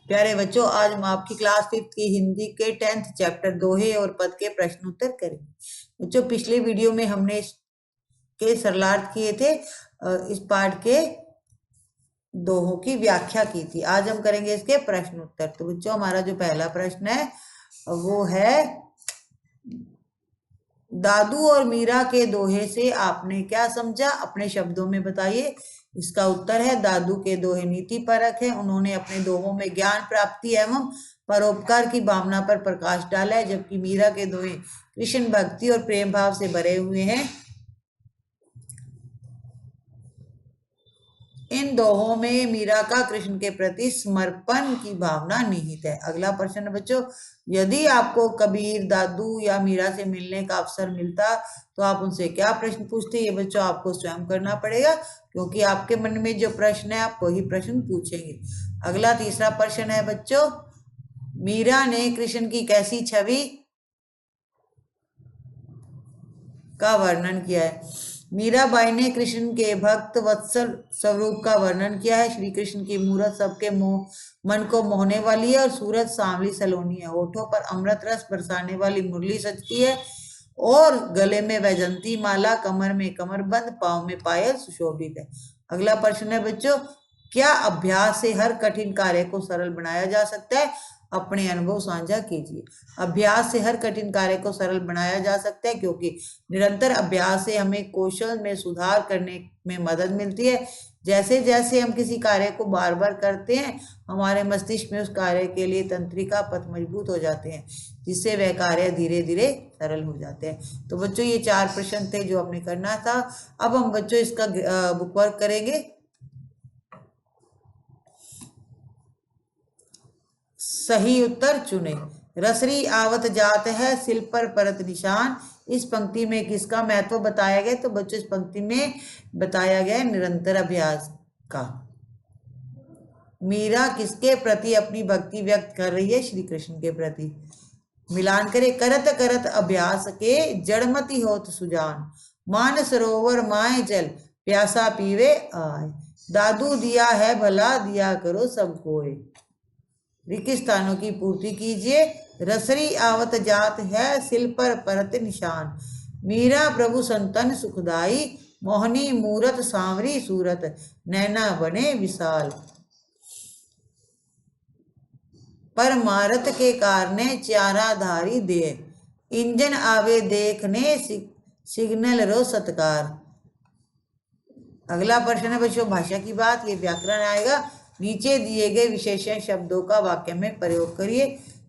प्यारे बच्चों, आज हम आपकी क्लास 5 की हिंदी के 10th चैप्टर दोहे और पद के प्रश्न उत्तर करेंगे। बच्चों, पिछले वीडियो में हमने इसके सरलार्थ किए थे, इस पाठ के दोहों की व्याख्या की थी। आज हम करेंगे इसके प्रश्न उत्तर। तो बच्चों, हमारा जो पहला प्रश्न है वो है, दादू और मीरा के दोहे से आपने क्या समझा, अपने शब्दों में बताइए। इसका उत्तर है, दादू के दोहे नीति परक है। उन्होंने अपने दोहों में ज्ञान प्राप्ति एवं परोपकार की भावना पर प्रकाश डाला है, जबकि मीरा के दोहे कृष्ण भक्ति और प्रेम भाव से भरे हुए हैं। इन दोहों में मीरा का कृष्ण के प्रति समर्पण की भावना निहित है। अगला प्रश्न है बच्चों, यदि आपको कबीर, दादू या मीरा से मिलने का अवसर मिलता तो आप उनसे क्या प्रश्न पूछते? ये बच्चों आपको स्वयं करना पड़ेगा, क्योंकि आपके मन में जो प्रश्न है आप वही प्रश्न पूछेंगे। अगला तीसरा प्रश्न है बच्चों, मीरा ने कृष्ण की कैसी छवि का वर्णन किया है? मीराबाई ने कृष्ण के भक्त वत्सल स्वरूप का वर्णन किया है। श्री कृष्ण की मूरत सबके मन को मोहने वाली है और सूरत सांवली सलोनी है। होठों पर अमृत रस बरसाने वाली मुरली सजती है और गले में वैजंती माला, कमर में कमरबंद, पांव में पायल सुशोभित है। अगला प्रश्न है बच्चों, क्या अभ्यास से हर कठिन कार्य को सरल बनाया जा सकता है? अपने अनुभव साझा कीजिए। अभ्यास से हर कठिन कार्य को सरल बनाया जा सकता है, क्योंकि निरंतर अभ्यास से हमें कौशल में सुधार करने में मदद मिलती है। जैसे जैसे हम किसी कार्य को बार बार करते हैं, हमारे मस्तिष्क में उस कार्य के लिए तंत्रिका पथ मजबूत हो जाते हैं, जिससे वह कार्य धीरे धीरे सरल हो जाते हैं। तो बच्चों, ये 4 प्रश्न थे जो हमने करना था। अब हम बच्चों इसका बुक वर्क करेंगे। सही उत्तर चुने। रसरी आवत जात है, सिल पर परत निशान। इस पंक्ति में किसका महत्व बताया गया? तो बच्चों, इस पंक्ति में बताया गया निरंतर अभ्यास का। मीरा किसके प्रति अपनी भक्ति व्यक्त कर रही है? श्री कृष्ण के प्रति। मिलान करे, करत करत अभ्यास के जड़मती होत सुजान, मान सरोवर माए जल प्यासा पीवे आए, दादू दिया है भला दिया करो सब कोय। रिक्त स्थानों की पूर्ति कीजिए। रसरी आवत जात है, सिल पर परत निशान। मीरा प्रभु संतन सुखदाई, मोहनी मूरत सांवरी सूरत, नैना बने विशाल। परमारत के कारणे चारा धारी दे, इंजन आवे देखने सिग्नल रो सत्कार। अगला प्रश्न है बच्चों, भाषा की बात। ये व्याकरण आएगा। नीचे दिए गए विशेषण शब्दों का वाक्य में प्रयोग करिए।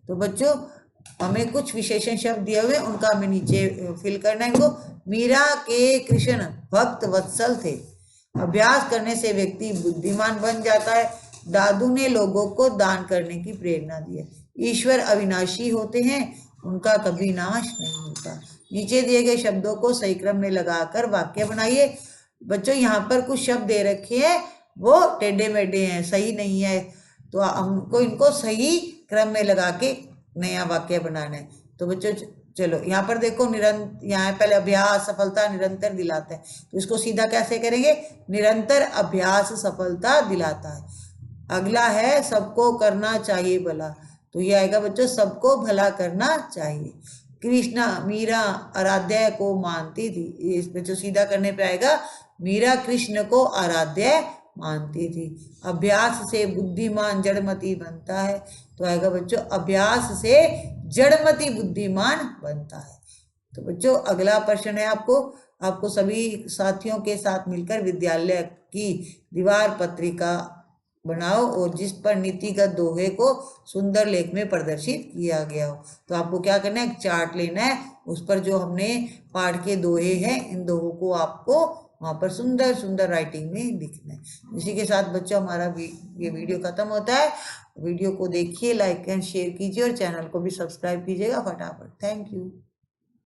तो बच्चों, हमें कुछ विशेषण शब्द दिए हुए, उनका हमें नीचे फिल करना है इनको। मीरा के कृष्ण भक्त वत्सल थे। अभ्यास करने से व्यक्ति बुद्धिमान बन जाता है। दादू ने लोगों को दान करने की प्रेरणा दी है। ईश्वर अविनाशी होते हैं, उनका कभी नाश नहीं होता। नीचे दिए गए शब्दों को सही क्रम में लगाकर वाक्य बनाइए। बच्चों, यहाँ पर कुछ शब्द दे रखे हैं, वो टेढ़े मेढ़े हैं, सही नहीं है, तो हमको इनको सही क्रम में लगा के नया वाक्य बनाना है। तो बच्चों चलो, यहाँ पर देखो, यहाँ पहले अभ्यास सफलता निरंतर दिलाता है, तो इसको सीधा कैसे करेंगे? निरंतर अभ्यास सफलता दिलाता है। अगला है, सबको करना चाहिए भला, तो ये आएगा बच्चों, सबको भला करना चाहिए। कृष्णा मीरा आराध्य को मानती थी, इस बच्चों सीधा करने पे आएगा, मीरा कृष्ण को आराध्य मानती थी। अभ्यास से बुद्धिमान जड़मती बनता है, तो आएगा बच्चों, अभ्यास से जड़मती बुद्धिमान बनता है। तो बच्चों, अगला प्रश्न है आपको सभी साथियों के साथ मिलकर विद्यालय की दीवार पत्रिका बनाओ और जिस पर नीतिगत दोहे को सुंदर लेख में प्रदर्शित किया गया हो। तो आपको क्या करना है? एक चार्ट लेना है, उस पर जो हमने पाठ के दोहे हैं, इन दोहों को आपको वहाँ पर सुंदर सुंदर राइटिंग में लिखना है। इसी के साथ बच्चों, हमारा ये वीडियो खत्म होता है। वीडियो को देखिए, लाइक एंड शेयर कीजिए और चैनल को भी सब्सक्राइब कीजिएगा फटाफट। Thank you.